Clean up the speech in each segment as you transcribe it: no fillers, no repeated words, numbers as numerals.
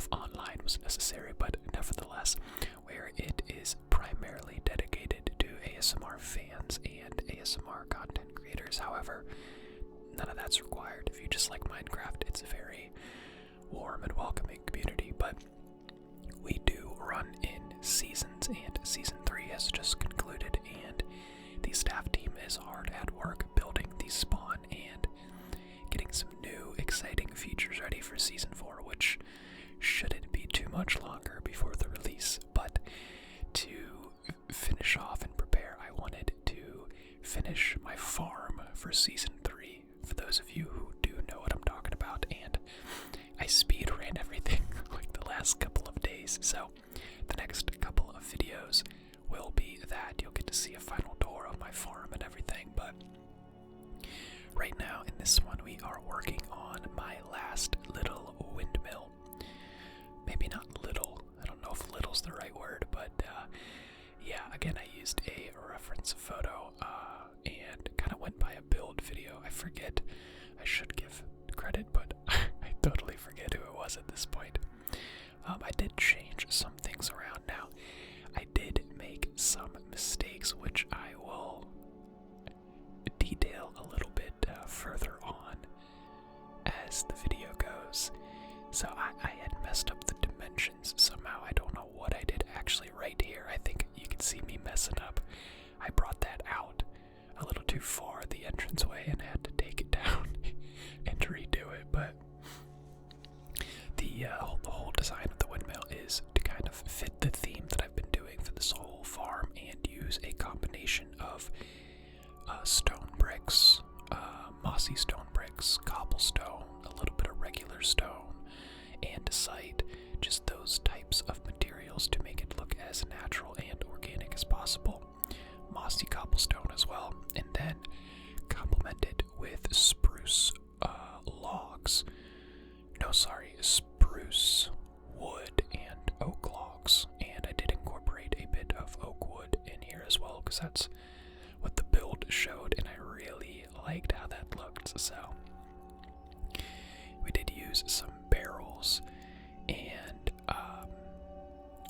if online was necessary, but nevertheless, where it is primarily dedicated to ASMR fans and ASMR content creators. However, none of that's required. If you just like Minecraft, it's a very warm and welcoming community, but we do run in seasons, and season 3 has just concluded, and the staff team is hard at work building the spawn and getting some new exciting features ready for season 4, which shouldn't be too much longer before the release. But to finish off and prepare, I wanted to finish my farm for season 3, for those of you who do know what I'm talking about, and I speed ran everything like the last couple of days, so the next couple of videos will be that. You'll get to see a final tour of my farm and everything, but right now in this one we are working on my last little windmill. Maybe not little, I don't know if little's the right word, but yeah, again, I used a reference photo and kind of went by a build video. I forget, I should give credit, but I totally forget who it was at this point. I did change some things around. Now, I did make some mistakes, which I will detail a little bit further on as the video goes. So I had messed up the dimensions somehow. I don't know what I did actually right here. I think you can see me messing up. I brought that out a little too far, the entranceway, and had to take it down and redo it, but the whole design of the windmill is to kind of fit the theme that I've been doing for this whole farm and use a combination of stone bricks, mossy stone bricks, cobblestone, a little bit of regular stone, andesite, just those types of materials to make it look as natural and organic as possible. Mossy cobblestone as well, and then complemented with spruce logs. No, sorry, spruce wood and oak logs. And I did incorporate a bit of oak wood in here as well, because that's what the build showed, and I really liked how that looked. So we did use some barrels, and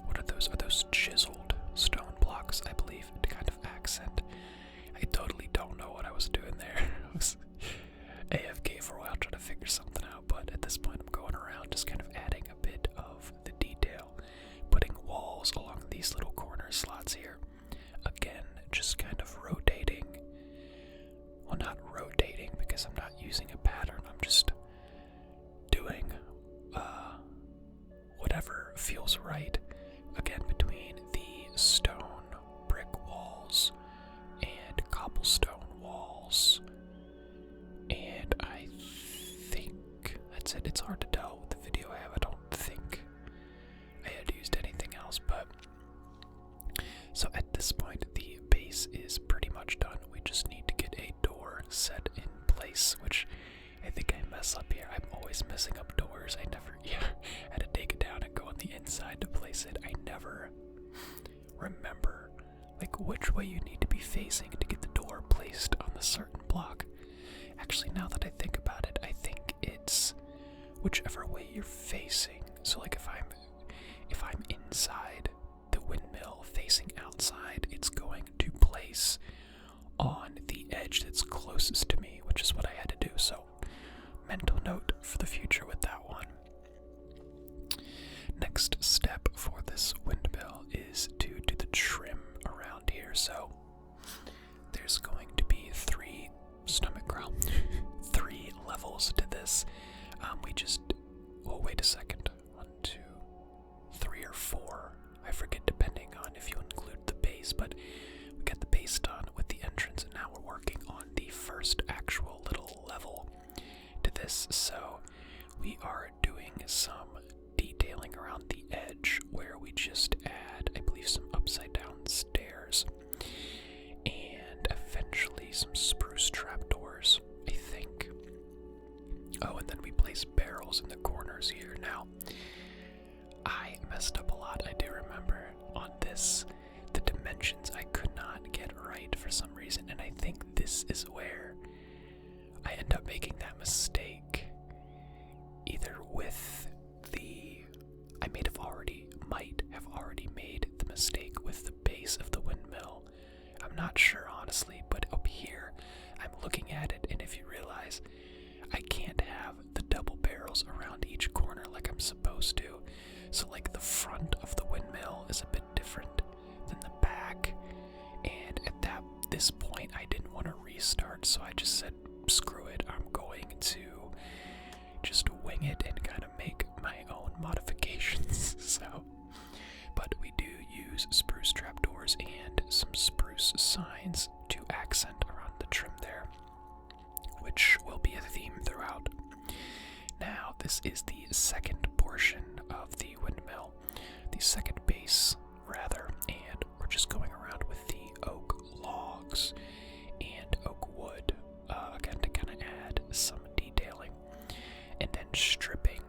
what are those? Are those chiseled stone blocks, I believe, to kind of accent? I totally don't know what I was doing there. I was AFK for a while trying to figure something out, but at this point I'm going around just kind of adding a bit of the detail, putting walls along these little corner slots here. Again, just kind of rotating. Well, not rotating because I'm not using a pattern. I'm just doing whatever feels right. Again, between the stone brick walls and cobblestone walls. And I think that's it. It's hard to tell with the video I have. I don't think I had used anything else, but so at this point the base is pretty much done. We just need to get a door set in place, which I think I mess up here. I'm always messing up doors. I never had to take it down and go on the inside to place it. I never remember like which way you need to be facing to get the door placed on the certain block. Actually, now that I think about it, I think it's whichever way you're facing. So like if I'm inside the windmill facing outside, it's going to place on the edge that's closest to me, which is what I had to do. So mental note for the future with that one. Next step for this windmill is to do the trim around here. So there's going to be 3 levels to this. Well, wait a second. 1, 2, 3 or 4. I forget, depending on if you include the base, but we got the base done with the entrance, and now we're working on the first actual little level to this. So we are doing some detailing around the edge where we just add, I believe, some upside down stairs and eventually some spruce trapdoors, I think. Oh, and then we place barrels in the corners here. Now, I messed up a lot, I do remember, on this. The dimensions I could not get right for some reason, and I think this is where I end up making that mistake. Either with the honestly, but up here, I'm looking at it, and if you realize, I can't have the double barrels around each corner like I'm supposed to. So like the front of the windmill is a bit different than the back, and at this point I didn't want to restart, so I just said screw it, I'm going to just wing it and kind of make my own modifications. So, but we do use spruce trapdoors and some spruce signs to accent around the trim there, which will be a theme throughout. Now, this is the second portion of the windmill, the second base, rather, and we're just going around with the oak logs and oak wood, again, to kind of add some detailing, and then stripping.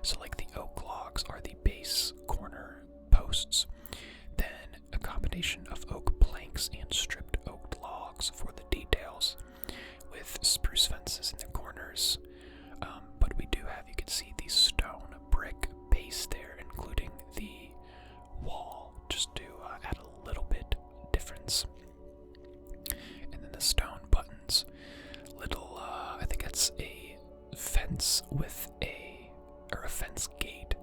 So, like, the oak logs are the base corner posts, then a combination of oak planks and stripped oak logs for the details, with spruce fences in the corners. But we do have, you can see, the stone brick base there, including the wall, just to add a little bit difference. And then the stone buttons, little, I think that's a fence with or a fence gate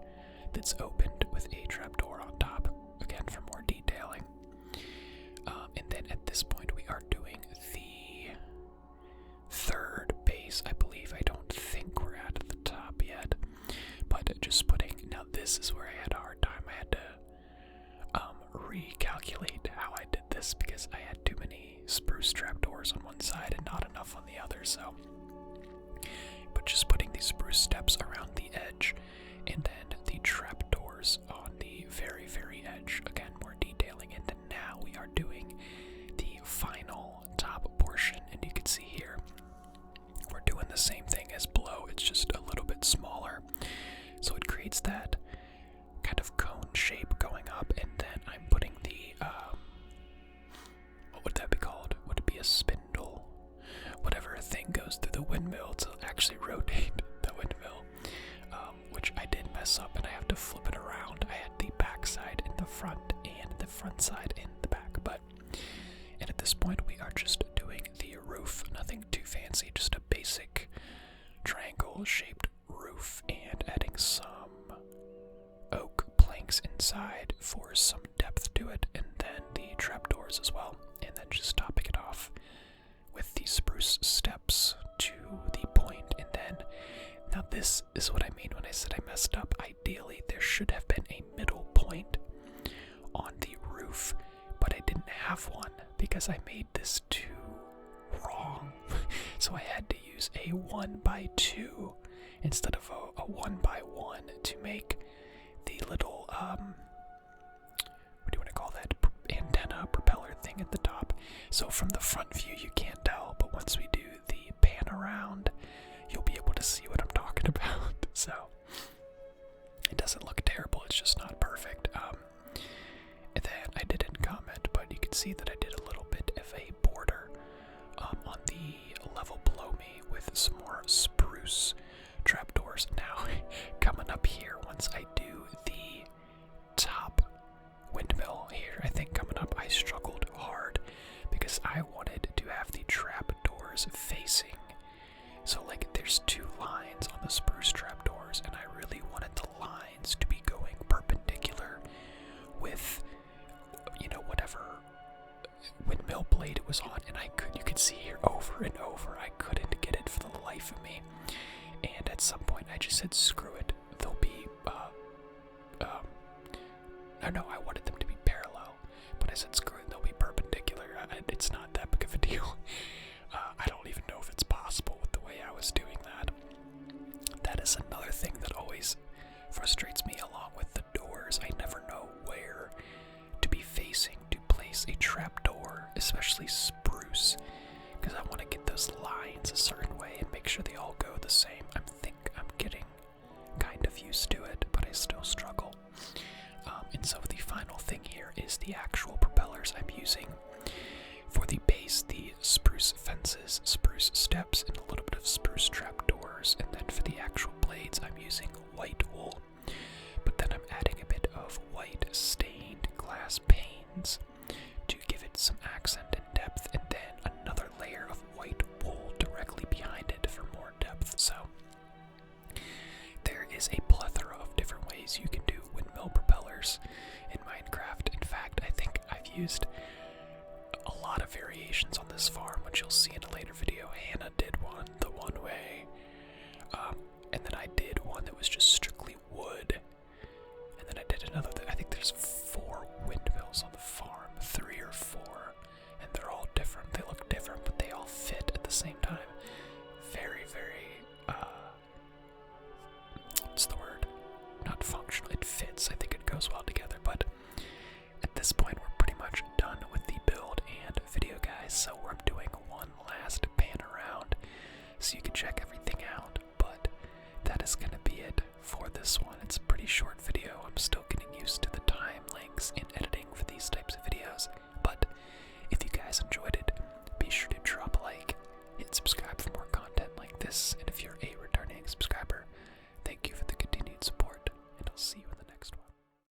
that's opened with a trapdoor on top, again for more detailing. And then at this point we are doing the third base, I believe. I don't think we're at the top yet, but just putting, now this is where I had a hard time. I had to recalculate how I did this because I had too many spruce trapdoors on one side and not enough on the other, so. But just putting these spruce steps around the edge and then the trapdoors on the very, very edge, again, more detailing. And then now we are doing the final top portion, and you can see here, we're doing the same thing as below, it's just a little bit smaller. So it creates that kind of cone shape going up, and then I'm putting the, what would that be called? Would it be a spindle? Whatever thing goes through the windmill to actually rotate the windmill, which I did mess up, and I have to flip it around. I had the back side in the front and the front side in the back, and at this point we are just doing the roof, nothing too fancy, just a basic triangle shaped roof, and adding some oak planks inside for some depth to it, and then the trapdoors as well, and then just topping it off with the spruce steps to the point. And then, now this is what I mean when I said I messed up. Ideally, there should have been a middle point on the roof, but I didn't have one because I made this too wrong. So I had to use a 1x2 instead of a 1x1 to make the little, what do you want to call that, antenna propeller thing at the top. So from the front view you can't tell, but once we do the pan around, you'll be able to see what I'm talking about. So it doesn't look terrible, it's just not perfect. And then I didn't comment, but you can see that I did a little bit of a border on the level below me with some more spruce trapdoors. Now, coming up here, once I do the top windmill here, I think coming up I struggled hard because I wanted to have the trapdoors facing. So like there's two lines on the spruce trapdoors, and I really wanted the lines to be going perpendicular with, you know, whatever windmill blade it was on, and you could see here over and over, I couldn't get it for the life of me. And at some point I just said screw it, they'll be no, I wanted them to be parallel, but I said screw it, they'll be perpendicular. It's not that big of a deal. I don't even know if it's possible with the way I was doing that. That is another thing that always frustrates me along with the doors. I never know where to be facing to place a trapdoor, especially spruce, because I want to get those lines a certain way and make sure they all go the same. I think I'm getting kind of used to it, but I still struggle. And so the final thing here is the actual propellers. goes well together. But at this point, we're pretty much done with the build and video, guys. So we're doing one last pan around so you can check